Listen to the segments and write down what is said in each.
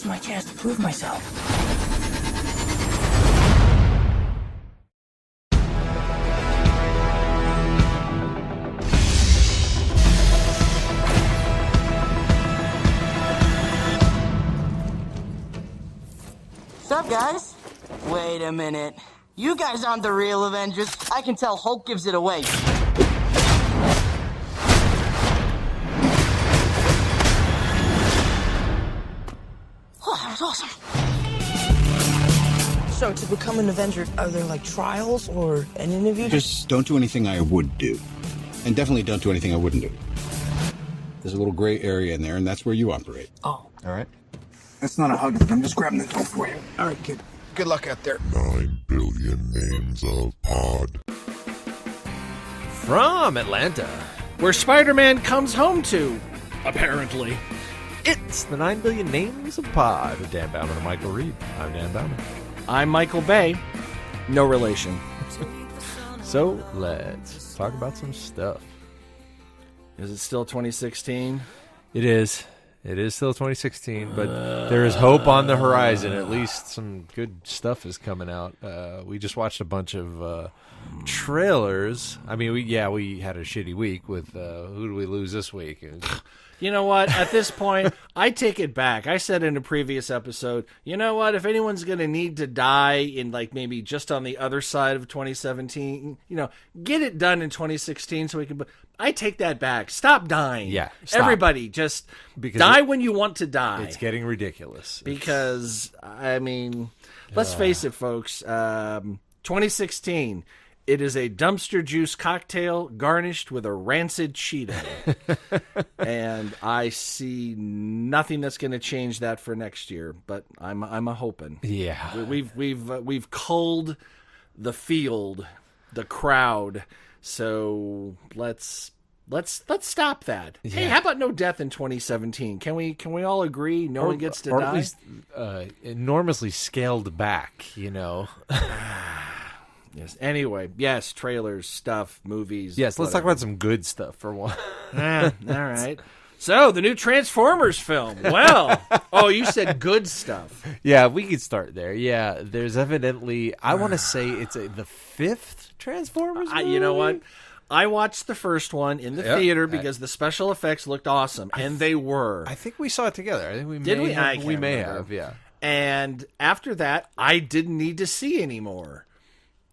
is my chance to prove myself. What's up, guys? Wait a minute. You guys aren't the real Avengers. I can tell Hulk gives it away. Oh, that was awesome. So, to become an Avenger, are there, like, trials or an interview? Just don't do anything I would do. And definitely don't do anything I wouldn't do. There's a little gray area in there, and that's where you operate. Oh. All right? That's not a hug. I'm just grabbing the door for you. All right, kid. Good luck out there. 9 billion names of pod. From Atlanta, where Spiderman comes home to, apparently. It's the 9 billion names of pod with Dan Bauman and Michael Reed. I'm Dan Bauman. I'm Michael Bay. No relation. So let's talk about some stuff. Is it still 2016? It is. It is still 2016, but there is hope on the horizon. At least some good stuff is coming out. We just watched a bunch of trailers. I mean, we had a shitty week with who do we lose this week? You know what? At this point, I take it back. I said in a previous episode, you know what? If anyone's going to need to die in, like, maybe just on the other side of 2017, get it done in 2016 so we can... I take that back. Stop dying. Yeah, stop. Everybody, just die when you want to die. It's getting ridiculous. Because, I mean, let's face it, folks. 2016... It is a dumpster juice cocktail garnished with a rancid Cheeto. And I see nothing that's going to change that for next year, but I'm a hoping. Yeah. We've culled the field, the crowd. So let's stop that. Yeah. Hey, how about no death in 2017? Can we all agree no one gets to die? Or at least enormously scaled back, Yes. Anyway, yes, trailers, stuff, movies. Yes, let's talk about some good stuff for one. All right. So, the new Transformers film. Well, you said good stuff. Yeah, we could start there. Yeah, there's evidently, I want to say it's the 5th Transformers movie? You know what? I watched the first one in the theater because the special effects looked awesome, and they were. I think we saw it together. I think we Did may we? have. We may have, yeah. And after that, I didn't need to see anymore.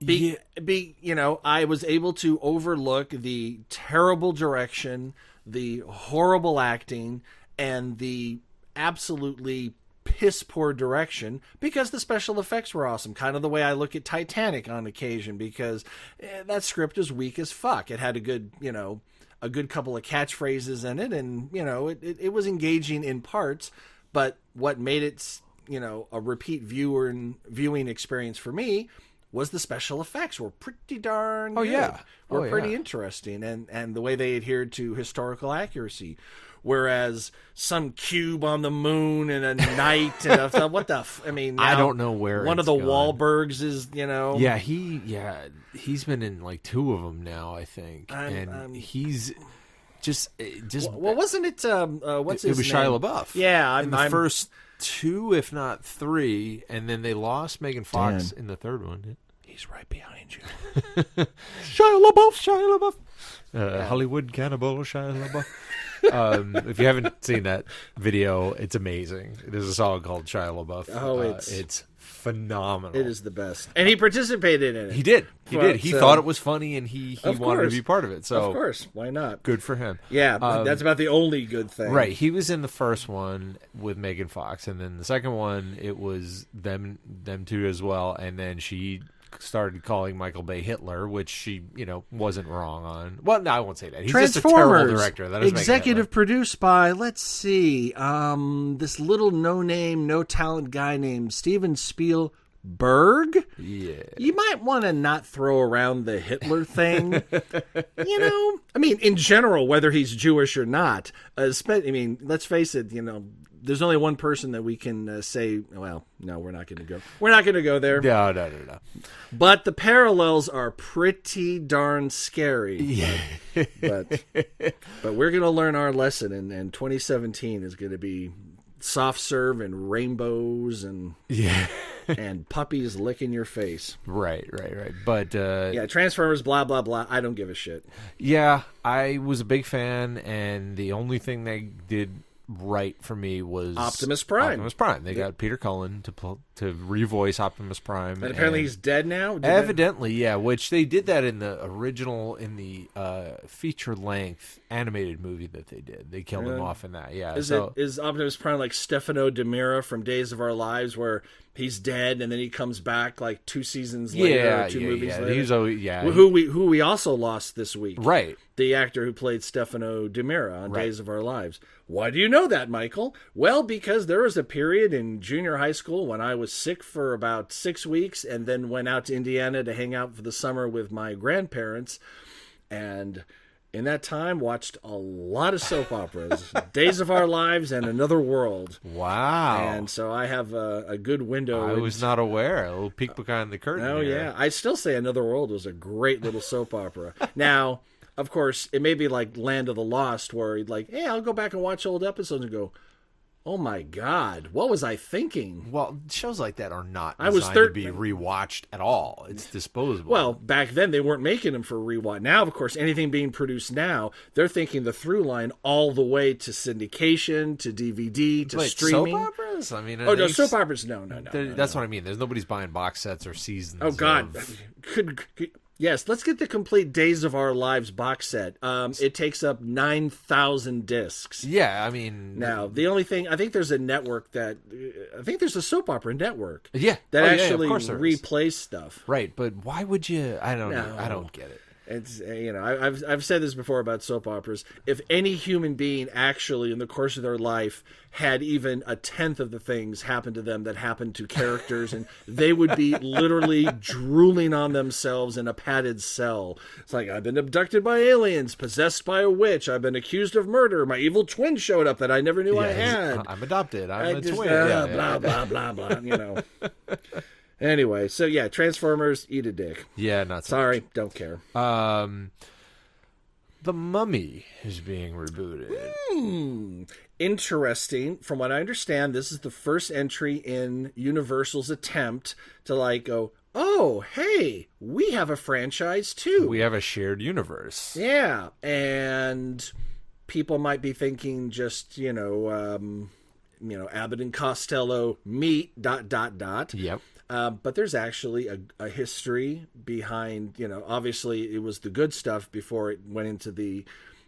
I was able to overlook the terrible direction, the horrible acting, and the absolutely piss-poor direction because the special effects were awesome. Kind of the way I look at Titanic on occasion because that script is weak as fuck. It had a good couple of catchphrases in it, and, it was engaging in parts, but what made it, a repeat viewing experience for me was the special effects were pretty darn good. Yeah. Were pretty interesting, and the way they adhered to historical accuracy. Whereas some cube on the moon and a night and what the I don't know where one of the Wahlbergs is, Yeah, he's been in like 2 of them now, I think. He's just well, wasn't it what's his name? It was Shia LaBeouf. Yeah, in the first 2, if not 3, and then they lost Megan Fox in the 3rd one. He's right behind you. Shia LaBeouf. Hollywood cannibal Shia LaBeouf. If you haven't seen that video, it's amazing. There's a song called Shia LaBeouf. Oh, it's phenomenal. It is the best. And he participated in it. He did. He thought it was funny, and he wanted to be part of it. So of course, why not? Good for him. Yeah, that's about the only good thing. Right. He was in the first one with Megan Fox, and then the second one, it was them 2 as well, and then she started calling Michael Bay Hitler, which she, wasn't wrong on. Well, no, I won't say that. He's just a terrible director. That is executive produced by, let's see, this little no-name, no-talent guy named Steven Spielberg. Yeah. You might want to not throw around the Hitler thing. In general, whether he's Jewish or not. Let's face it, there's only one person that we can say, well, no, we're not going to go. We're not going to go there. No. But the parallels are pretty darn scary. Yeah. But we're going to learn our lesson, and 2017 is going to be soft serve and rainbows and Yeah. and puppies licking your face. Right. But Yeah, Transformers, blah blah blah. I don't give a shit. yeah, I was a big fan, and the only thing they did right for me was Optimus Prime. They got Peter Cullen to revoice Optimus Prime, And apparently he's dead now. Evidently, yeah. Which they did that in the feature length animated movie that they did. They killed him off in that. Yeah. Is Optimus Prime like Stefano DiMera from Days of Our Lives, where he's dead and then he comes back like 2 seasons later, or 2 movies later? He's always, yeah. Who we also lost this week, Right. The actor who played Stefano DiMera on Days of Our Lives. Why do you know that, Michael? Well, because there was a period in junior high school when I was sick for about 6 weeks and then went out to Indiana to hang out for the summer with my grandparents. And in that time, watched a lot of soap operas, Days of Our Lives and Another World. Wow. And so I have a good window. I was not aware. A little peek behind the curtain. Oh, here. yeah. I still say Another World was a great little soap opera. Now, of course, it may be like Land of the Lost, where you'd like, hey, I'll go back and watch old episodes and go, oh my God, what was I thinking? Well, shows like that are not I was designed to be rewatched at all. It's disposable. Well, back then they weren't making them for rewatch. Now, of course, anything being produced now, they're thinking the through line all the way to syndication, to DVD, to streaming. Soap operas? I mean, no, soap operas, no. That's what I mean. There's nobody's buying box sets or seasons. Oh God, of... Yes, let's get the complete Days of Our Lives box set. It takes up 9,000 discs. Yeah, I mean... Now, the only thing... I think there's a network that... I think there's a soap opera network. Yeah. That actually of course replays stuff. Right, but why would you... I don't know. I don't get it. It's I've said this before about soap operas. If any human being actually in the course of their life had even a tenth of the things happen to them that happened to characters, and they would be literally drooling on themselves in a padded cell. It's like, I've been abducted by aliens, possessed by a witch, I've been accused of murder, my evil twin showed up that I never knew I had. I'm adopted. I'm a twin. Blah blah blah. Anyway, so yeah, Transformers, eat a dick. Yeah, not so sorry, don't care. The Mummy is being rebooted. Interesting. From what I understand, this is the first entry in Universal's attempt to go, oh, hey, we have a franchise too. We have a shared universe. Yeah, and people might be thinking just, Abbott and Costello meet ... Yep. But there's actually a history behind, obviously it was the good stuff before it went into the,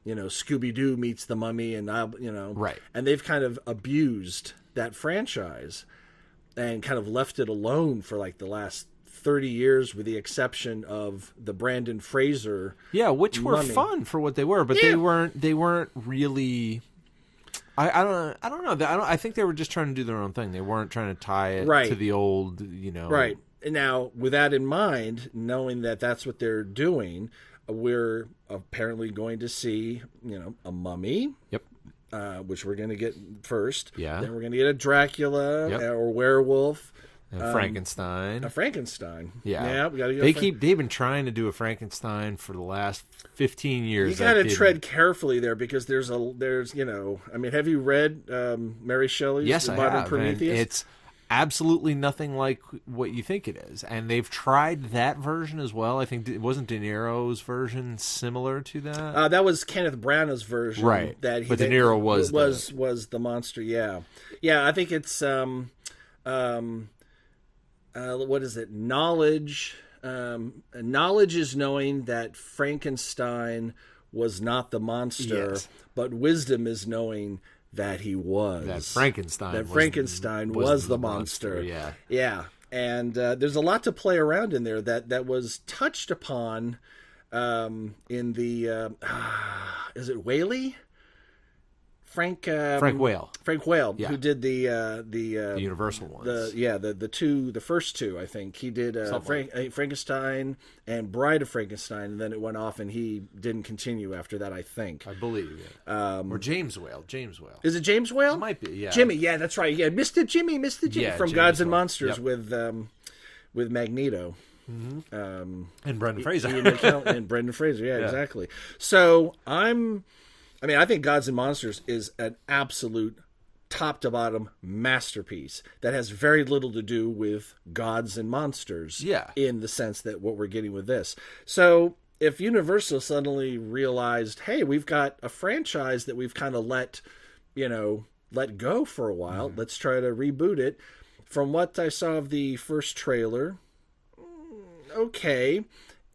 Scooby-Doo meets the Mummy and, Right. And they've kind of abused that franchise and kind of left it alone for like the last 30 years with the exception of the Brandon Fraser. Yeah, which were Mummy. Fun for what they were, but they weren't really... I don't know. I think they were just trying to do their own thing. They weren't trying to tie it to the old, Right. Now, with that in mind, knowing that that's what they're doing, we're apparently going to see, a Mummy. Yep. Which we're going to get first. Yeah. Then we're going to get a Dracula or werewolf. Frankenstein. A Frankenstein. Yeah. Yeah, we got to go. They've been trying to do a Frankenstein for the last 15 years. You got to tread carefully there because there's have you read Mary Shelley's The Modern Prometheus? And it's absolutely nothing like what you think it is. And they've tried that version as well. I think it wasn't De Niro's version similar to that. That was Kenneth Branagh's version. Right. De Niro was the monster. Yeah. Yeah. I think it's what is it? Knowledge. Knowledge is knowing that Frankenstein was not the monster, but wisdom is knowing that he was. That Frankenstein was the monster. Yeah. Yeah. And there's a lot to play around in there that was touched upon in the is it Whaley? Frank Whale. Frank Whale, who did the Universal ones. The first two, I think. He did Frankenstein and Bride of Frankenstein, and then it went off and he didn't continue after that, I think. I believe it. Or James Whale. Is it James Whale? It might be, yeah. Jimmy, yeah, that's right. Yeah, Mr. Jimmy from James Gods and Whale. Monsters with Magneto. Mm-hmm. And Brendan Fraser. And Brendan Fraser, yeah, exactly. So I think Gods and Monsters is an absolute top to bottom masterpiece that has very little to do with gods and monsters. Yeah. In the sense that what we're getting with this. So if Universal suddenly realized, hey, we've got a franchise that we've kind of let go for a while, let's try to reboot it. From what I saw of the first trailer, okay.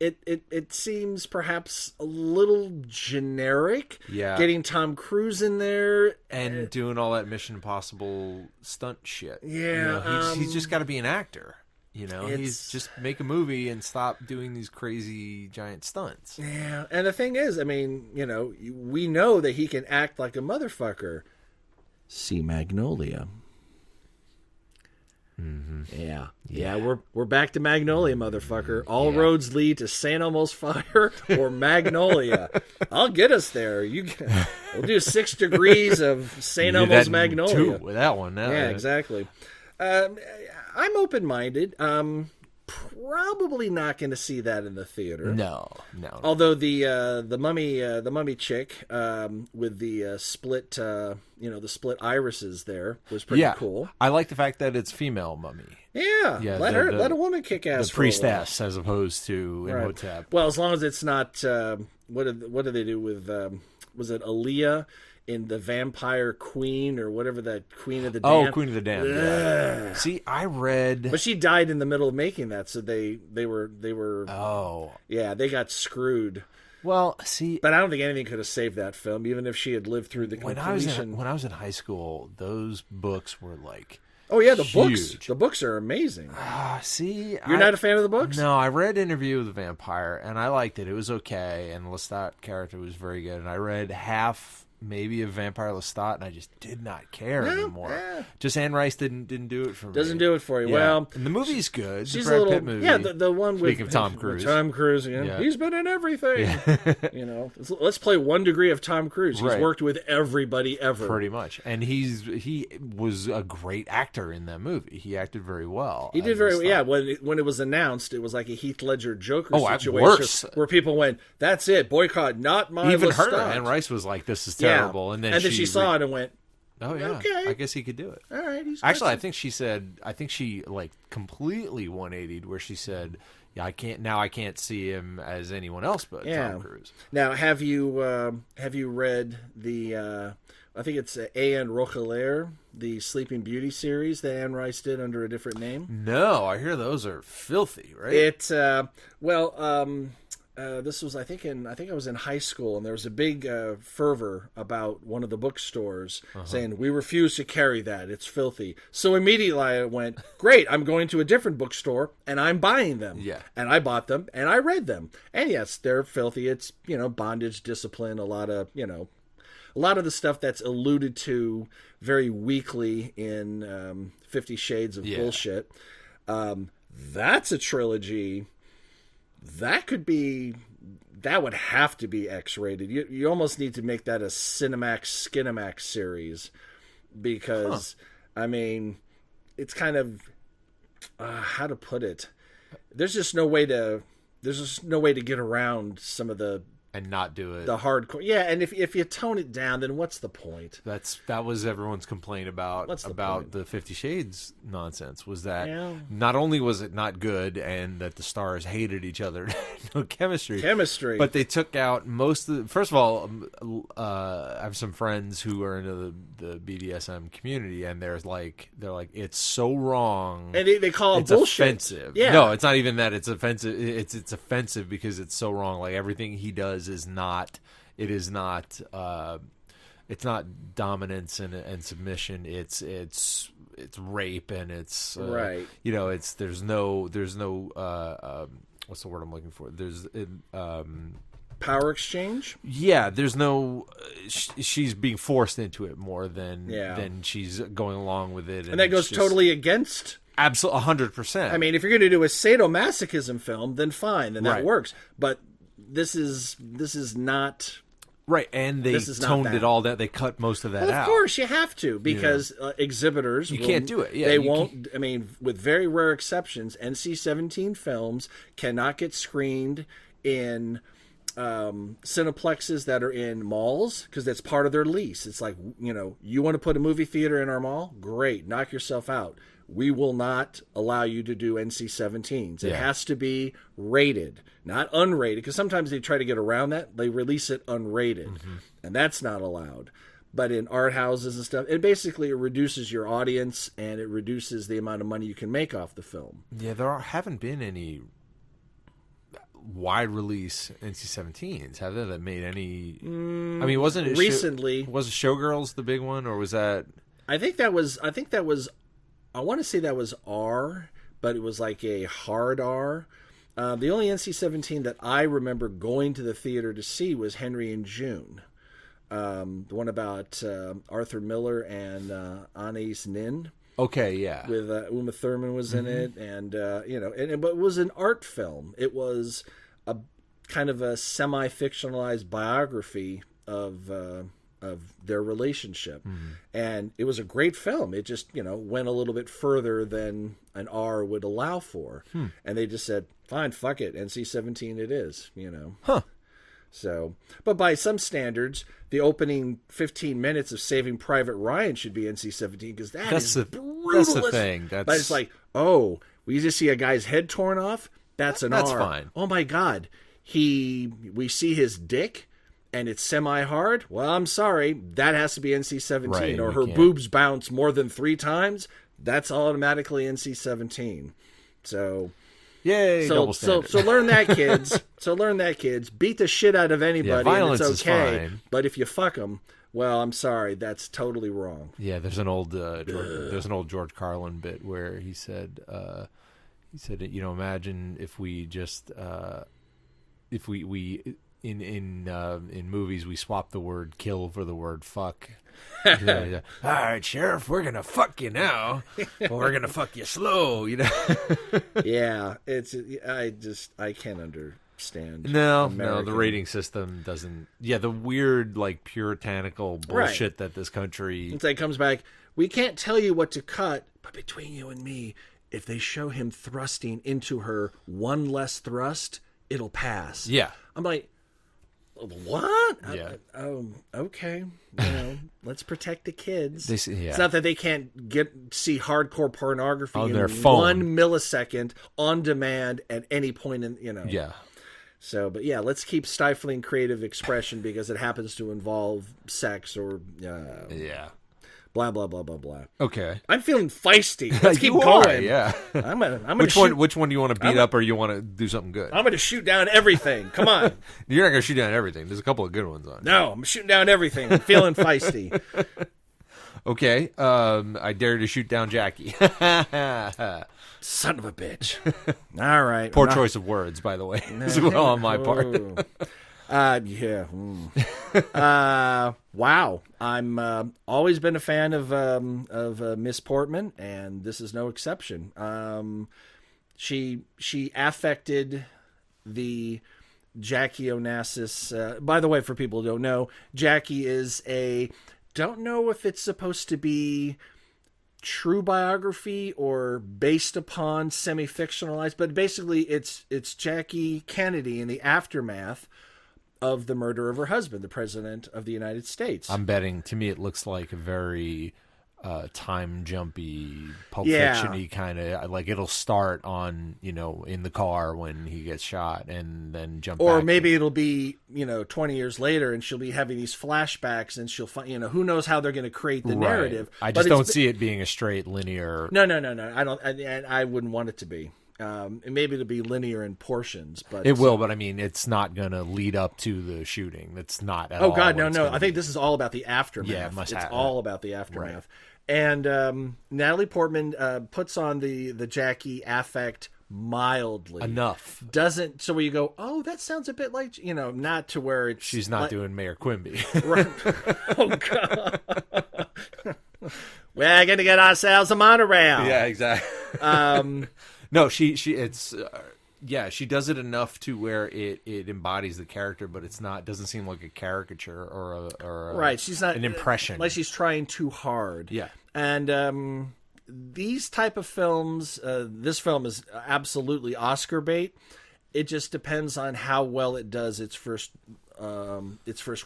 It seems perhaps a little generic. Yeah. Getting Tom Cruise in there. And doing all that Mission Impossible stunt shit. Yeah. He's just got to be an actor. He's just make a movie and stop doing these crazy giant stunts. Yeah. And the thing is, I mean, we know that he can act like a motherfucker. See Magnolia. Mm-hmm. Yeah. We're back to Magnolia, motherfucker. All roads lead to St. Elmo's Fire or Magnolia. I'll get us there. We'll do 6 degrees of St. Elmo's Magnolia with that one. Yeah, exactly. I'm open-minded. Probably not going to see that in the theater. No. Although the mummy chick with the split the split irises there was pretty cool. I like the fact that it's female mummy. Yeah, let a woman kick ass. The priestess as opposed to Imhotep. Well, as long as it's not what do they do with was it Aaliyah in the Vampire Queen or whatever, that Queen of the Damned? Oh, Queen of the Damned. Yeah. See, I read, but she died in the middle of making that, so they were they got screwed. Well, see, but I don't think anything could have saved that film, even if she had lived through the completion. When I was in high school, those books were like, oh yeah, huge. The books are amazing. See, you're not a fan of the books? No, I read Interview with the Vampire, and I liked it. It was okay, and Lestat character was very good. And I read half. Maybe a Vampire Lestat, and I just did not care anymore. Yeah. Just Anne Rice didn't do it for me. Doesn't do it for you. Yeah. Well, and the movie's good. She's the Brad a little Pitt movie. Yeah, the one Speaking of Tom Cruise. Tom Cruise, he's been in everything. Yeah. Let's play 1 degree of Tom Cruise. He's worked with everybody ever, pretty much, and he was a great actor in that movie. He acted very well. He did very well. Yeah, when it was announced, it was like a Heath Ledger Joker situation worse. Where people went, "That's it, boycott, not my." Even Lestat. her, Anne Rice was like, "This is terrible," and then she saw it and went, "Oh yeah, okay. I guess he could do it." All right, actually, I think she like completely 180'd where she said, "Yeah, I can't see him as anyone else but Tom Cruise." Now, have you read the? I think it's A.N. Roquelaire, the Sleeping Beauty series that Anne Rice did under a different name. No, I hear those are filthy. Right? It's this was I think I was in high school, and there was a big fervor about one of the bookstores saying, "We refuse to carry that. It's filthy." So immediately I went, "Great! I'm going to a different bookstore and I'm buying them." Yeah, and I bought them and I read them, and yes, they're filthy. It's bondage, discipline, a lot of the stuff that's alluded to very weakly in 50 Shades of Bullshit. That's a trilogy. That would have to be X-rated. You almost need to make that a Cinemax, Skinemax series because, I mean, it's kind of, how to put it? There's just no way to get around some of the and not do it. The hardcore. Yeah, and if you tone it down, then what's the point? That was everyone's complaint about the 50 Shades nonsense, was that not only was it not good and that the stars hated each other, no chemistry, but they took out most of the, first of all, I have some friends who are into the BDSM community, and they're like it's so wrong, and they call it it's bullshit. Offensive. Yeah. No, it's not even that it's offensive. It's offensive because it's so wrong. Like everything he does is not dominance and submission. It's rape, and it's right. There's no what's the word I'm looking for? There's power exchange. Yeah, there's no. She's being forced into it more than she's going along with it, and that goes totally against. Absolutely, 100%. I mean, if you're going to do a sadomasochism film, then fine, then that works. But this is not right, and they toned it all down. They cut most of that out. Of course, you have to, because exhibitors can't do it. Yeah, they won't. I mean, with very rare exceptions, NC-17 films cannot get screened in cineplexes that are in malls because that's part of their lease. It's like, you want to put a movie theater in our mall? Great, knock yourself out. We will not allow you to do NC-17s. It has to be rated, not unrated, because sometimes they try to get around that. They release it unrated, and that's not allowed. But in art houses and stuff, it basically reduces your audience, and it reduces the amount of money you can make off the film. Yeah, there haven't been any wide release NC-17s, have there, that made any... I mean, wasn't it... Recently... was it Showgirls the big one, or was that... I think that was... I want to say that was R, but it was like a hard R. The only NC-17 that I remember going to the theater to see was Henry and June. The one about Arthur Miller and Anais Nin. Okay, yeah. With Uma Thurman was in it, and but it was an art film. It was a kind of a semi-fictionalized biography of their relationship, and it was a great film. It just went a little bit further than an R would allow for, and they just said, "Fine, fuck it, NC-17 it is." Huh. So, but by some standards, the opening 15 minutes of Saving Private Ryan should be NC-17 because that's brutal. That's the thing. But it's like, oh, we just see a guy's head torn off. That's an that's R. fine. Oh my God, we see his dick. And it's semi-hard? Well, I'm sorry. That has to be NC-17. Right, or her boobs bounce more than 3 times? That's automatically NC-17. So... Yay, double standard. So learn that, kids. Beat the shit out of anybody, violence and it's okay. is fine. But if you fuck them, well, I'm sorry. That's totally wrong. Yeah, there's an old George Carlin bit where he said, imagine if we just if we in movies we swap the word kill for the word fuck. All right, Sheriff, we're gonna fuck you now, but we're gonna fuck you slow. Yeah, I can't understand. No, the rating system doesn't. Yeah, the weird puritanical bullshit that this country. It comes back. We can't tell you what to cut, but between you and me, if they show him thrusting into her one less thrust, it'll pass. Yeah, I'm like. What? Yeah. Okay. Let's protect the kids. Yeah. It's not that they can't see hardcore pornography on in their phone 1 millisecond on demand at any point in Yeah. So, but yeah, let's keep stifling creative expression because it happens to involve sex or yeah. Blah blah blah blah blah. Okay. I'm feeling feisty. Let's keep going. Yeah. I'm gonna which one do you want to beat up, or you want to do something good? I'm gonna shoot down everything. Come on. You're not gonna shoot down everything. There's a couple of good ones on. No, I'm shooting down everything. I'm feeling feisty. Okay. I dare to shoot down Jackie. Son of a bitch. All right. Poor choice of words, by the way, as well on my part. Yeah. Wow. I'm always been a fan of Miss Portman, and this is no exception. She affected the Jackie Onassis. By the way, for people who don't know, Jackie is don't know if it's supposed to be true biography or based upon semi-fictionalized, but basically it's Jackie Kennedy in the aftermath of the murder of her husband, the President of the United States. I'm betting, to me, it looks like a very time jumpy, Pulp Fiction-y kind of, it'll start on, in the car when he gets shot and then jump or back. Maybe it'll be, 20 years later and she'll be having these flashbacks and she'll find, who knows how they're going to create the narrative. I just don't see it being a straight linear. No. I don't, I wouldn't want it to be. Maybe it'll be linear in portions, but it will. But I mean, it's not going to lead up to the shooting. That's not at all. Oh God, no! I think this is all about the aftermath. Yeah, it's all about the aftermath. Right. And Natalie Portman puts on the Jackie affect mildly enough. Doesn't so where you go, oh, that sounds a bit like not to where it's she's not doing Mayor Quimby. Right. Oh God. We're gonna get ourselves a monorail. Yeah, exactly. No, she she does it enough to where it embodies the character, but doesn't seem like a caricature or right. She's not an impression. Like she's trying too hard. Yeah. And these type of films, this film is absolutely Oscar bait, it just depends on how well it does its first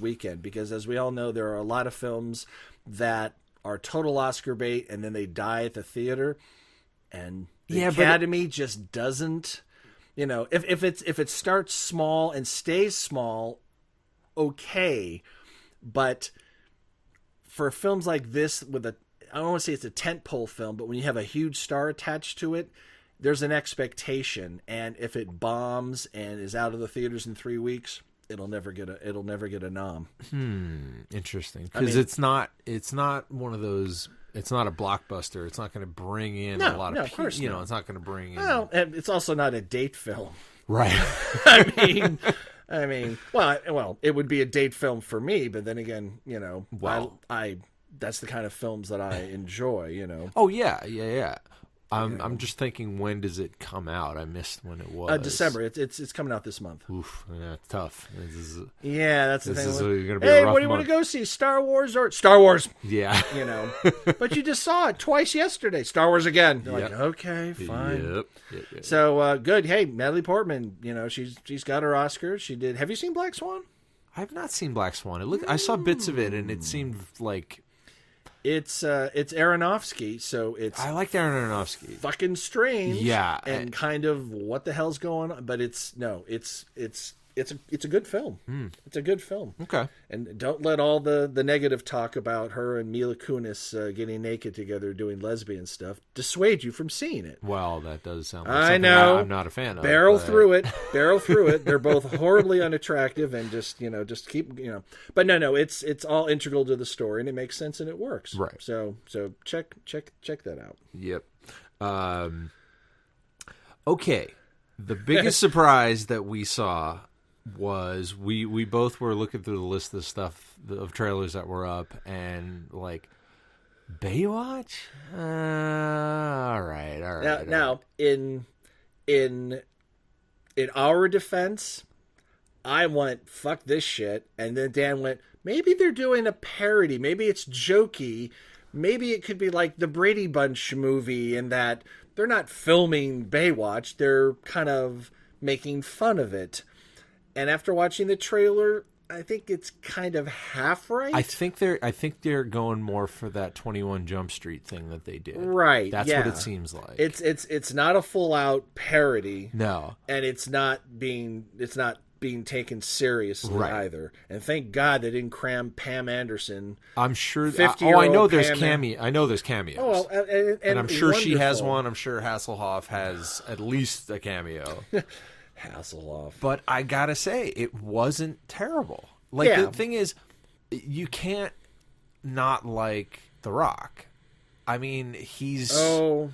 weekend. Because as we all know, there are a lot of films that are total Oscar bait and then they die at the theater, and the Academy just doesn't. You know, if it starts small and stays small, okay, but for films like this I don't want to say it's a tentpole film, but when you have a huge star attached to it, there's an expectation, and if it bombs and is out of the theaters in 3 weeks, it'll never get a nom. Interesting, because it's not one of those. It's not a blockbuster. It's not going to bring in a lot of people. You know, it's not going to bring in. Well, and it's also not a date film, right? I mean, well, it would be a date film for me, but then again, you know, I that's the kind of films that I enjoy. You know. Oh yeah. I'm just thinking, when does it come out? I missed when it was. December. It's coming out this month. Oof, yeah, it's tough. That's the thing. This is going to be hey, a rough what do you month. want to go see? Star Wars or Star Wars? Yeah, you know. But you just saw it twice yesterday. Star Wars again. You're like, okay, fine. Yep. So good. Hey, Natalie Portman. You know, she's got her Oscars. She did. Have you seen Black Swan? I've not seen Black Swan. I saw bits of it, and it seemed like. It's Aronofsky, so it's I like Darren Aronofsky. Fucking strange, yeah, and kind of what the hell's going on. But it's a good film. It's a good film. Okay, and don't let all the negative talk about her and Mila Kunis getting naked together doing lesbian stuff dissuade you from seeing it. Well, that does sound like I something know. I'm not a fan of. Barrel through it. They're both horribly unattractive, and just keep But no, it's all integral to the story, and it makes sense and it works. Right. So check that out. Yep. Okay. The biggest surprise that we saw was we both were looking through the list of stuff of trailers that were up, and like Baywatch. All right. Now in our defense, I went, fuck this shit, and then Dan went, maybe they're doing a parody, maybe it's jokey, maybe it could be like the Brady Bunch movie in that they're not filming Baywatch, they're kind of making fun of it. And after watching the trailer, I think it's kind of half right. I think they're going more for that 21 Jump Street thing that they did. Right. That's what it seems like. It's not a full out parody. No. And it's not being taken seriously either. And thank God they didn't cram Pam Anderson. I'm sure. 50-year-old I know there's Pam I know there's cameos. Oh, well, and I'm sure she has wonderful. one. I'm sure Hasselhoff has at least a cameo. Hasselhoff. But I gotta say, it wasn't terrible. Like, the thing is, you can't not like The Rock. I mean, he's just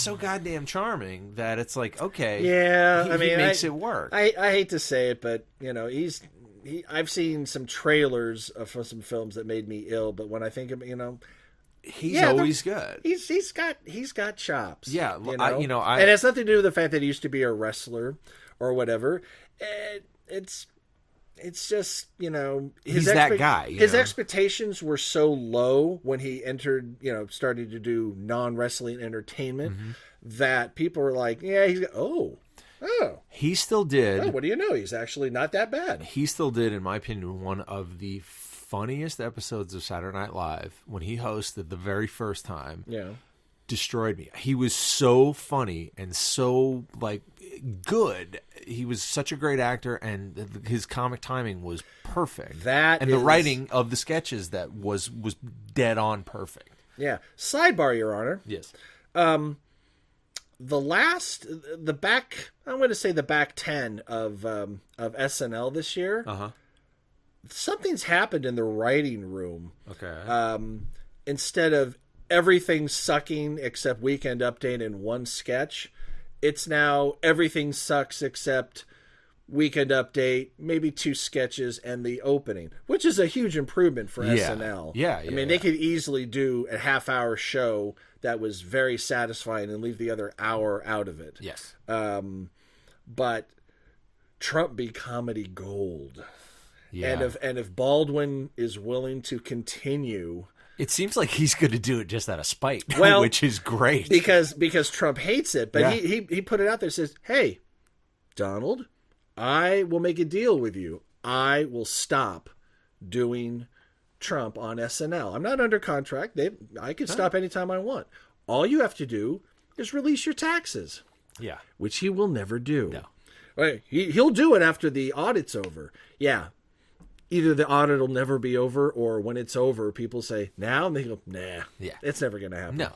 so goddamn charming that it's like, okay, he makes it work. I hate to say it, but I've seen some trailers for some films that made me ill. But when I think of he's always good. He's got chops. Yeah, and it has nothing to do with the fact that he used to be a wrestler or whatever. It's just he's that guy. His expectations were so low when he entered, started to do non-wrestling entertainment that people were like, yeah, he still did. Oh, what do you know? He's actually not that bad. He still did, in my opinion, one of the funniest episodes of Saturday Night Live when he hosted the very first time. Yeah. Destroyed me. He was so funny and so good. He was such a great actor, and his comic timing was perfect. The writing of the sketches that was dead on perfect. Yeah. Sidebar, Your Honor. Yes. I'm going to say the back 10 of SNL this year. Something's happened in the writing room. Okay. Instead of everything sucking except Weekend Update in one sketch, it's now everything sucks except Weekend Update, maybe 2 sketches, and the opening, which is a huge improvement for SNL. Yeah. I mean, they could easily do a half-hour show that was very satisfying and leave the other hour out of it. Yes. But Trump be comedy gold. Yeah. And if Baldwin is willing to continue It seems like he's going to do it just out of spite, Well, which is great. because Trump hates it. But Yeah. he put it out there, says, "Hey, Donald, I will make a deal with you. I will stop doing Trump on SNL. I'm not under contract. I can stop anytime I want. All you have to do is release your taxes." Yeah. Which he will never do. No. Right, he'll do it after the audit's over. Yeah. Either the audit will never be over, or when it's over, people say, now? And they go, nah. Yeah. It's never going to happen. No.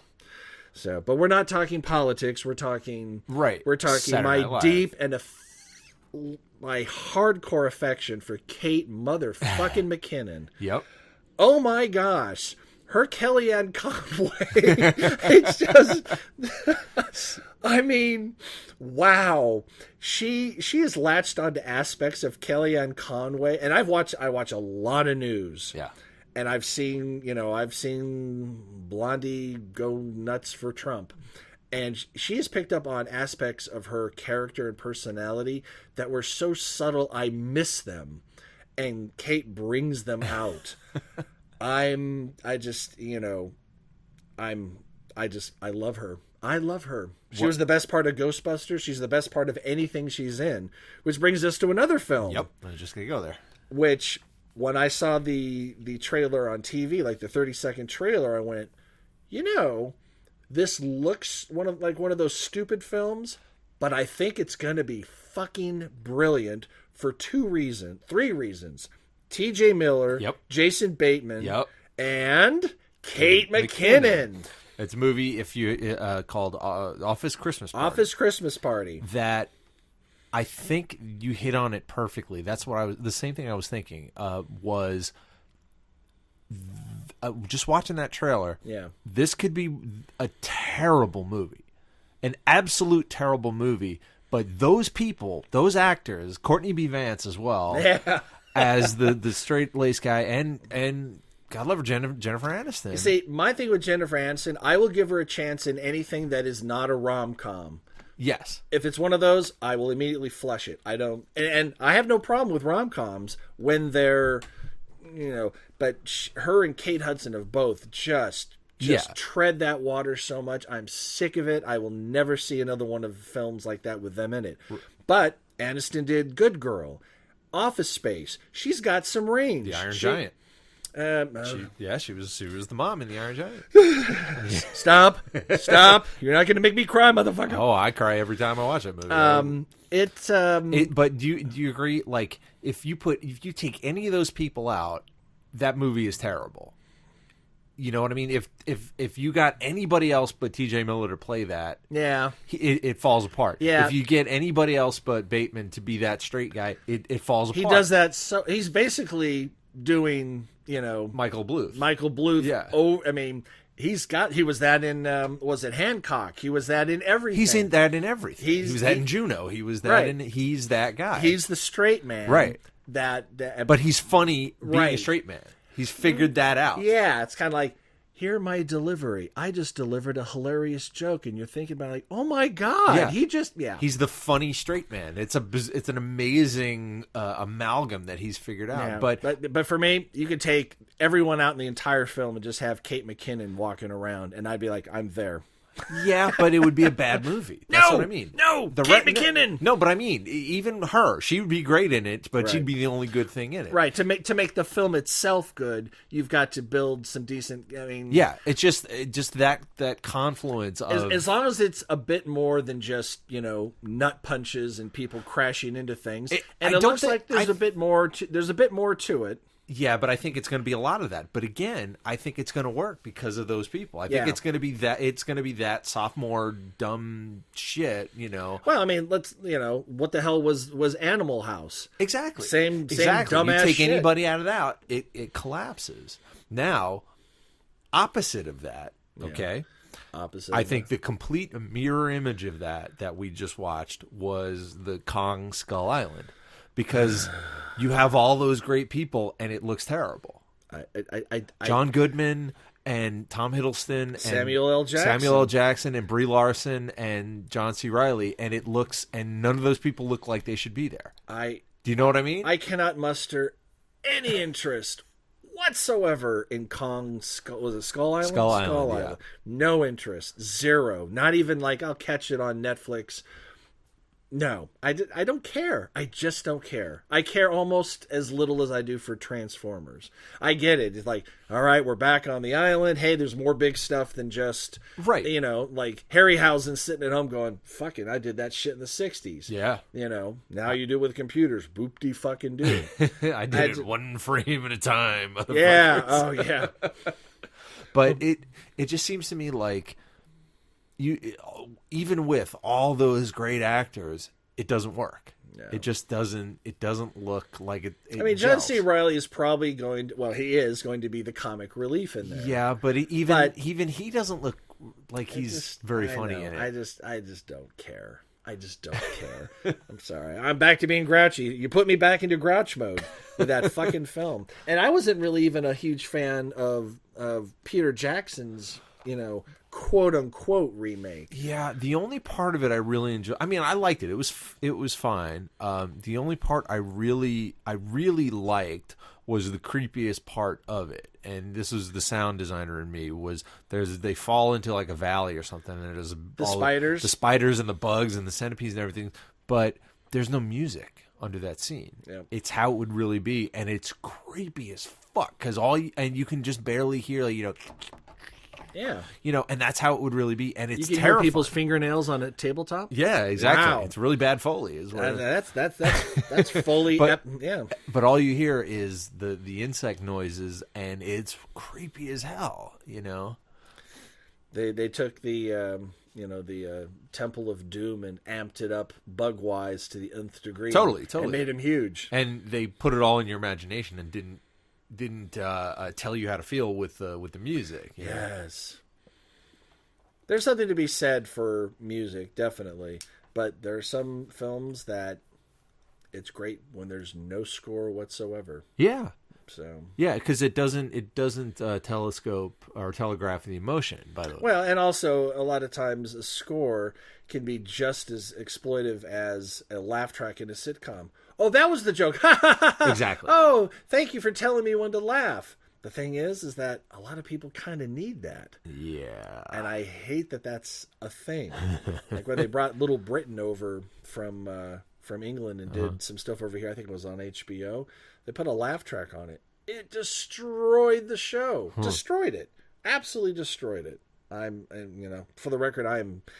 So, but we're not talking politics. We're talking... Right. We're talking Saturday Night my Live. deep and my hardcore affection for Kate motherfucking McKinnon. Yep. Oh my gosh. Her Kellyanne Conway. It's just... I mean, wow. She has latched onto aspects of Kellyanne Conway, and I watch a lot of news. Yeah. And I've seen Blondie go nuts for Trump. And she has picked up on aspects of her character and personality that were so subtle I miss them. And Kate brings them out. I love her. I love her. She was the best part of Ghostbusters. She's the best part of anything she's in. Which brings us to another film. Yep. I was just going to go there. Which, when I saw the trailer on TV, like the 30-second trailer, I went, this looks one of those stupid films, but I think it's going to be fucking brilliant for three reasons. T.J. Miller, Yep. Jason Bateman, Yep. and Kate McKinnon. It's a movie called Office Christmas Party. Office Christmas Party. That I think you hit on it perfectly. That's what the same thing I was thinking was just watching that trailer. Yeah. This could be a terrible movie, an absolute terrible movie. But those people, those actors, Courtney B. Vance as well, as the straight-laced guy, and God love her, Jennifer Aniston. You see, my thing with Jennifer Aniston, I will give her a chance in anything that is not a rom-com. Yes. If it's one of those, I will immediately flush it. I don't, and I have no problem with rom-coms when they're, but her and Kate Hudson have both just tread that water so much. I'm sick of it. I will never see another one of films like that with them in it. But Aniston did Good Girl, Office Space. She's got some range. The Iron Giant. She was the mom in the Iron Giant. Stop! You're not going to make me cry, motherfucker. Oh, I cry every time I watch that movie. But do you agree? Like, if you take any of those people out, that movie is terrible. You know what I mean? If you got anybody else but T.J. Miller to play that, yeah, it falls apart. Yeah. If you get anybody else but Bateman to be that straight guy, it falls apart. He does that. So he's basically doing, Michael Bluth. Yeah. Oh, I mean, he was that in, was it Hancock? He was that in everything. He's in that in everything. He was that in Juno. He was that in, he's that guy. He's the straight man. Right. But he's funny being a straight man. He's figured that out. Yeah. It's kind of like, here my delivery. I just delivered a hilarious joke, and you're thinking about like, oh my god, yeah. He's the funny straight man. It's an amazing amalgam that he's figured out. Yeah. But for me, you could take everyone out in the entire film and just have Kate McKinnon walking around, and I'd be like, I'm there. Yeah, but it would be a bad movie. That's what I mean. No, Kate McKinnon. No, but I mean, even her, she would be great in it, but she'd be the only good thing in it. Right. To make the film itself good, you've got to build some decent. I mean, yeah, it's just that confluence of as long as it's a bit more than just nut punches and people crashing into things, it looks like there's a bit more. There's a bit more to it. Yeah, but I think it's going to be a lot of that. But again, I think it's going to work because of those people. I think it's going to be that. It's going to be that sophomore dumb shit. Well, I mean, what the hell was Animal House? Exactly. Same exactly. dumbass You take shit. anybody out of that, it collapses. Now, opposite of that. Okay. Opposite. I think the complete mirror image of that we just watched was the Kong Skull Island. Because you have all those great people, and it looks terrible. John Goodman and Tom Hiddleston and Samuel L. Jackson and Brie Larson and John C. Reilly, and none of those people look like they should be there. Do you know what I mean? I cannot muster any interest whatsoever in Kong Skull. Was it Skull Island? Skull Island, yeah. No interest. Zero. Not even like I'll catch it on Netflix. No, I don't care. I just don't care. I care almost as little as I do for Transformers. I get it. It's like, all right, we're back on the island. Hey, there's more big stuff than just, right. You know, like Harryhausen sitting at home going, fucking, I did that shit in the 60s. Yeah. You know, now you do it with computers. Boop-de fucking do. I did it one frame at a time. Yeah. Oh, yeah. But it just seems to me like, even with all those great actors, it doesn't work. No. It just doesn't. It doesn't look like it. I mean, John C. Reilly is probably going to. Well, he is going to be the comic relief in there. Yeah, but even he doesn't look like he's very funny in it. I just don't care. I just don't care. I'm sorry. I'm back to being grouchy. You put me back into grouch mode with that fucking film. And I wasn't really even a huge fan of Peter Jackson's, you know, quote unquote remake. Yeah, the only part of it I really enjoyed. I mean, I liked it. It was fine. The only part I really liked was the creepiest part of it. And this is the sound designer in me, was they fall into like a valley or something, and there's the spiders and the bugs and the centipedes and everything, but there's no music under that scene. Yep. It's how it would really be, and it's creepy as fuck because and you can just barely hear, like, you know. Yeah, you know, and that's how it would really be, and it's you can terrifying. Hear people's fingernails on a tabletop. Yeah, exactly. Wow. It's really bad Foley, is what. That's Foley. Yeah, but all you hear is the insect noises, and it's creepy as hell. You know, they took the Temple of Doom and amped it up bug wise to the nth degree. Totally, and made him huge. And they put it all in your imagination and didn't tell you how to feel with the music. Yes. There's something to be said for music, definitely. But there are some films that it's great when there's no score whatsoever. Yeah. So yeah, because it doesn't telescope or telegraph the emotion, by the way. Well, and also a lot of times a score can be just as exploitive as a laugh track in a sitcom. Oh, that was the joke. Exactly. Oh, thank you for telling me when to laugh. The thing is that a lot of people kind of need that. Yeah. And I hate that that's a thing. Like when they brought Little Britain over from England and did some stuff over here, I think it was on HBO. They put a laugh track on it. It destroyed the show. Destroyed it. Absolutely destroyed it. For the record,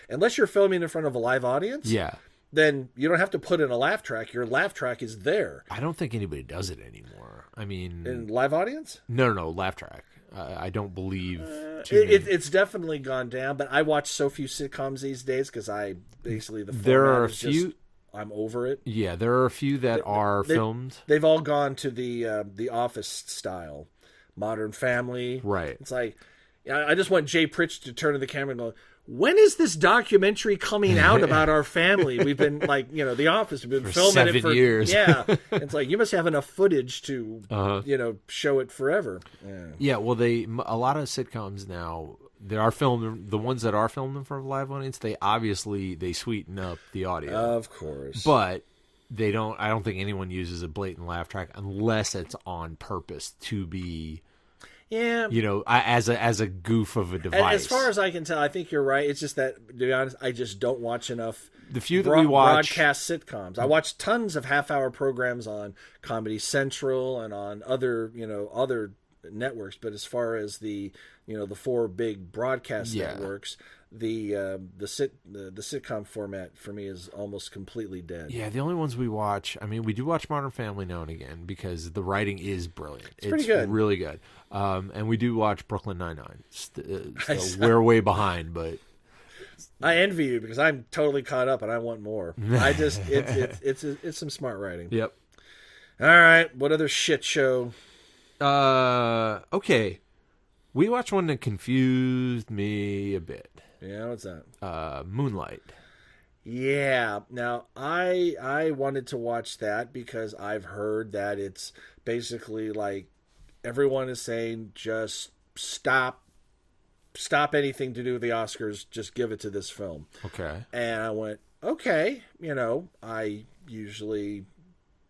unless you're filming in front of a live audience. Yeah. Then you don't have to put in a laugh track. Your laugh track is there. I don't think anybody does it anymore. I mean, in live audience? No, laugh track. I don't believe. It's definitely gone down. But I watch so few sitcoms these days because there are a few. I'm over it. Yeah, there are a few that are filmed. They've all gone to the Office style, Modern Family. Right. It's like I just want Jay Pritch to turn to the camera and go, when is this documentary coming out about our family? We've been The Office. We've been filming it for 7 years. Yeah, it's like you must have enough footage to show it forever. Yeah. Well, a lot of sitcoms now they are filmed. The ones that are filmed in front of a live audience, they sweeten up the audio, of course, but they don't. I don't think anyone uses a blatant laugh track unless it's on purpose to be. Yeah, as a goof of a device. As far as I can tell, I think you're right. It's just that, to be honest, I just don't watch enough. The few that we watch broadcast sitcoms. I watch tons of half-hour programs on Comedy Central and on other networks. But as far as the four big broadcast networks, the sitcom format for me is almost completely dead. Yeah, the only ones we watch, I mean, we do watch Modern Family now and again because the writing is brilliant. It's pretty good. Really good. And we do watch Brooklyn Nine-Nine. So we're way behind, but I envy you because I'm totally caught up and I want more. It's some smart writing. Yep. All right, what other shit show? Okay. We watched one that confused me a bit. Yeah, what's that? Moonlight. Yeah. Now, I wanted to watch that because I've heard that it's basically like everyone is saying just stop anything to do with the Oscars, just give it to this film. Okay. And I went, okay, I usually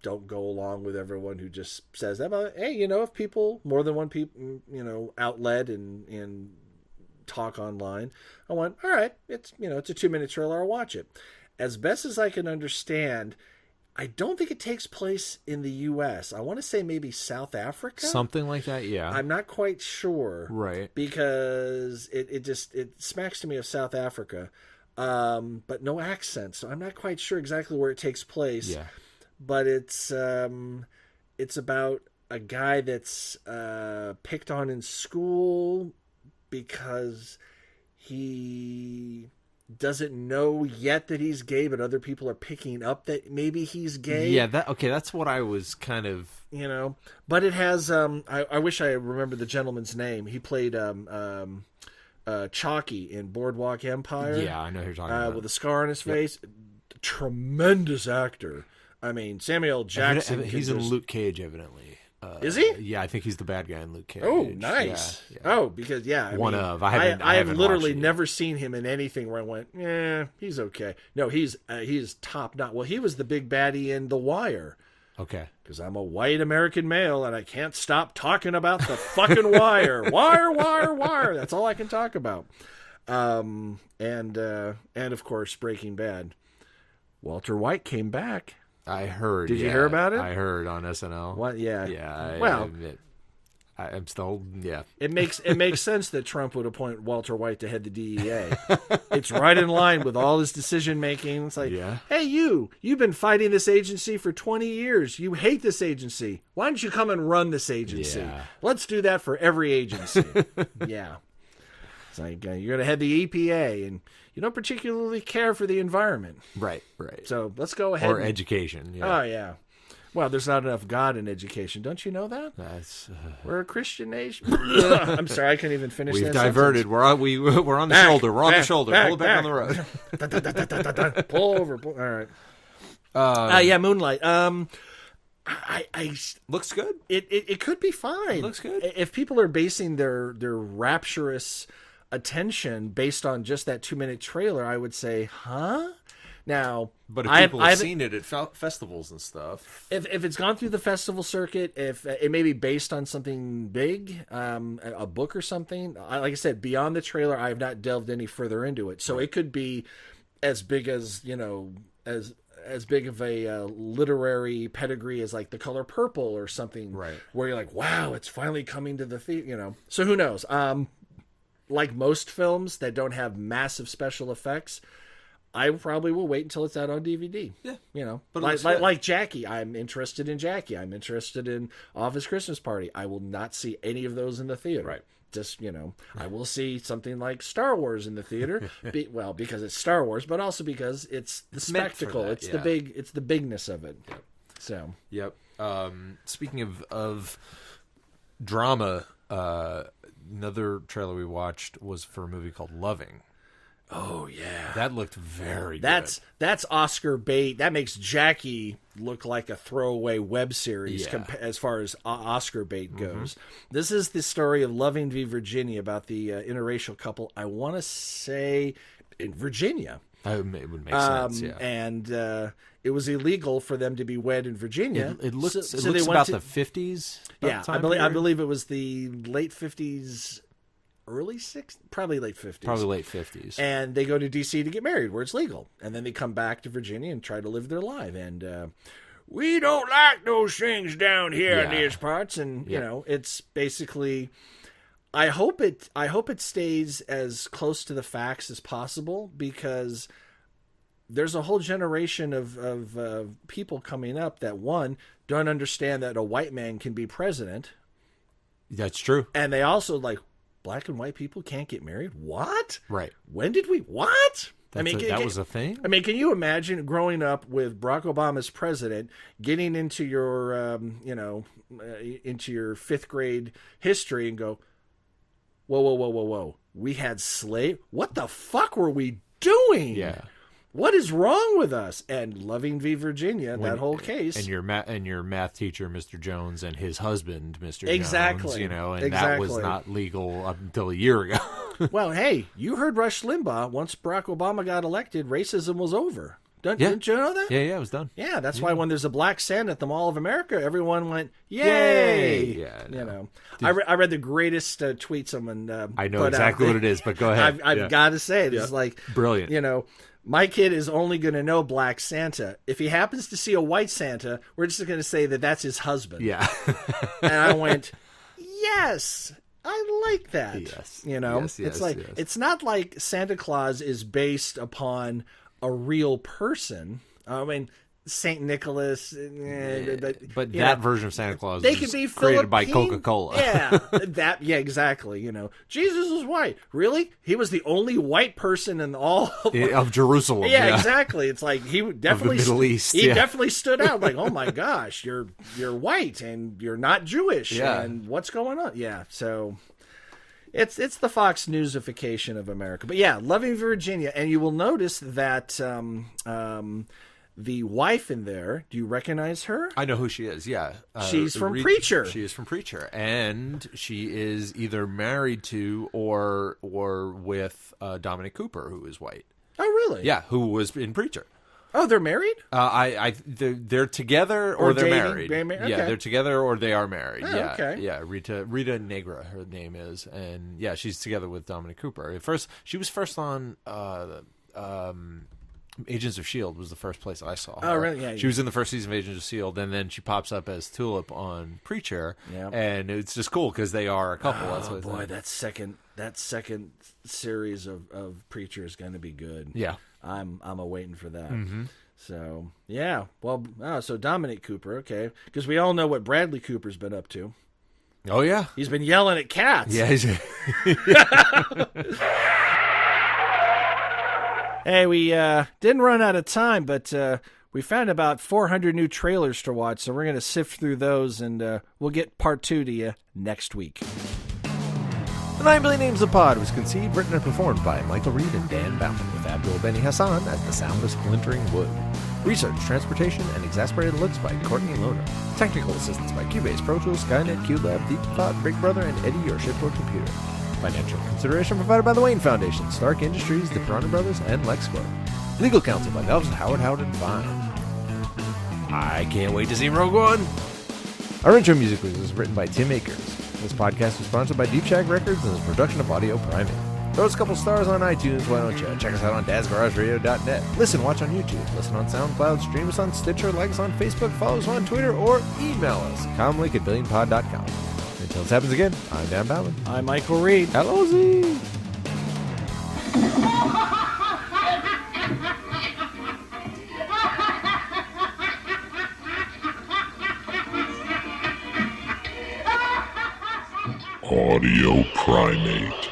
don't go along with everyone who just says that. But, hey, if people, more than one people, outlet and talk online, I went, all right, it's a 2-minute trailer, I'll watch it. As best as I can understand, I don't think it takes place in the U.S. I want to say maybe South Africa. Something like that, yeah. I'm not quite sure. Right. Because it smacks to me of South Africa. But no accent, so I'm not quite sure exactly where it takes place. Yeah. But it's about a guy that's picked on in school because he doesn't know yet that he's gay, but other people are picking up that maybe he's gay. Yeah, that's what I was kind of... But it has... I wish I remembered the gentleman's name. He played Chalky in Boardwalk Empire. Yeah, I know who you're talking about. With a scar on his face. Tremendous actor. I mean, Samuel L. Jackson. He's in Luke Cage, evidently. Is he? Yeah, I think he's the bad guy in Luke Cage. Oh, nice. Yeah. Oh, because I have literally never seen him in anything where I went, he's okay. No, he's top notch. Well, he was the big baddie in The Wire. Okay. Because I'm a white American male and I can't stop talking about the fucking Wire. Wire. That's all I can talk about. And of course, Breaking Bad. Walter White came back. I heard. Did you hear about it? I heard on SNL. What? Yeah. Yeah. I'm still. Yeah. It makes sense that Trump would appoint Walter White to head the DEA. It's right in line with all his decision making. It's like, hey, you've been fighting this agency for 20 years. You hate this agency. Why don't you come and run this agency? Yeah. Let's do that for every agency. Yeah. It's like you're going to head the EPA, and you don't particularly care for the environment. Right. So let's go ahead. Or education. Yeah. Oh, yeah. Well, there's not enough God in education. Don't you know that? We're a Christian nation. I'm sorry, I couldn't even finish that We've diverted. sentence. We're on the shoulder. We're on the shoulder. Pull it back on the road. Pull over. All right. Yeah, Moonlight. I looks good. It could be fine. It looks good. If people are basing their rapturous attention based on just that 2-minute trailer, I would say, huh? Now, but if people have seen it at festivals and stuff, if it's gone through the festival circuit, if it may be based on something big, a book or something, like I said, beyond the trailer, I have not delved any further into it. So it could be as big as as big of a literary pedigree as like The Color Purple or something, right? Where you're like, wow, it's finally coming to the theater, So who knows? Like most films that don't have massive special effects, I probably will wait until it's out on DVD. Yeah. But like Jackie, I'm interested in Jackie. I'm interested in Office Christmas Party. I will not see any of those in the theater. Right. Just, I will see something like Star Wars in the theater. Because it's Star Wars, but also because it's the spectacle. It's the bigness of it. Yep. So. Yep. Speaking of drama, another trailer we watched was for a movie called Loving. Oh yeah, that looked very good. That's Oscar bait. That makes Jackie look like a throwaway web series as far as Oscar bait goes. This is the story of Loving v. Virginia about the interracial couple. I want to say in Virginia. It would make sense. Yeah, and it was illegal for them to be wed in Virginia. It looks about the 50s. Yeah, I believe it was the late 50s. Early 60s? Probably late 50s. Probably late 50s. And they go to D.C. to get married, where it's legal. And then they come back to Virginia and try to live their life. And we don't like those things down here in these parts. And, it's basically... I hope it stays as close to the facts as possible, because there's a whole generation of people coming up that, one, don't understand that a white man can be president. That's true. And they also, black and white people can't get married? What? Right. When did we? What? That was a thing? I mean, can you imagine growing up with Barack Obama as president, getting into your, into your 5th grade history and go, whoa. We had slave? What the fuck were we doing? Yeah. What is wrong with us? And Loving v. Virginia, that whole case. And your math teacher, Mr. Jones, and his husband, Mr. Exactly. Jones, and that was not legal up until a year ago. Well, hey, you heard Rush Limbaugh. Once Barack Obama got elected, racism was over. Didn't you know that? Yeah, it was done. Yeah, that's why when there's a black Santa at the Mall of America, everyone went, yay! Yeah, you know. I read the greatest tweet someone I know put exactly out. what it is, but go ahead. I've got to say it. It's like, brilliant. You know, my kid is only going to know Black Santa. If he happens to see a white Santa, we're just going to say that that's his husband. Yeah. And I went, yes, I like that. Yes. You know, Yes, it's like, it's not like Santa Claus is based upon a real person. I mean, Saint Nicholas, but that version of Santa Claus they was could be created by Philippine. Coca-Cola. Yeah, exactly. You know, Jesus is white. Really? He was the only white person in all of Jerusalem. Yeah, exactly. It's like he definitely of the Middle East. He definitely stood out. Like, oh my gosh, you're white and you're not Jewish. Yeah. And what's going on? Yeah. So it's the Fox Newsification of America. But yeah, Loving Virginia, and you will notice that the wife in there, do you recognize her? I know who she is, yeah. She's from Preacher. She is from Preacher. And she is either married to or with Dominic Cooper, who is white. Oh, really? Yeah, who was in Preacher. Oh, they're married? They're together or they're dating, married. Okay. Yeah, they're together or they are married. Oh, yeah, okay. Yeah, Rita Negra, her name is. And yeah, she's together with Dominic Cooper. She was first on Agents of S.H.I.E.L.D. was the first place I saw her. Oh, really? Yeah. She was in the first season of Agents of S.H.I.E.L.D., and then she pops up as Tulip on Preacher. Yeah. And it's just cool because they are a couple. Oh, That's what boy, that second series of Preacher is going to be good. Yeah. I'm awaiting for that. Mm-hmm. So, yeah. Well, so Dominic Cooper, okay. Because we all know what Bradley Cooper's been up to. Oh, yeah. He's been yelling at cats. Yeah. Hey, we didn't run out of time, but we found about 400 new trailers to watch, so we're going to sift through those, and we'll get part 2 to you next week. The 9 Billion Names of Pod was conceived, written, and performed by Michael Reed and Dan Bauman, with Abdul Beni Hassan as the sound of splintering wood. Research, transportation, and exasperated looks by Courtney Lohner. Technical assistance by Cubase, Pro Tools, Skynet, QLab, Deep Thought, Big Brother, and Eddie, your shipboard computer. Financial consideration provided by the Wayne Foundation, Stark Industries, the Piranha Brothers, and LexCorp. Legal counsel by Velvet Howard and Fine. I can't wait to see Rogue One! Our intro music was written by Tim Akers. This podcast is sponsored by Deep Shag Records and is a production of Audio Primate. Throw us a couple stars on iTunes, why don't you? Check us out on DazGarageRadio.net. Listen, watch on YouTube, listen on SoundCloud, stream us on Stitcher, like us on Facebook, follow us on Twitter, or email us, comlink@billionpod.com. Until this happens again, I'm Dan Bauman. I'm Michael Reed. Hello, Z. Audio Primate.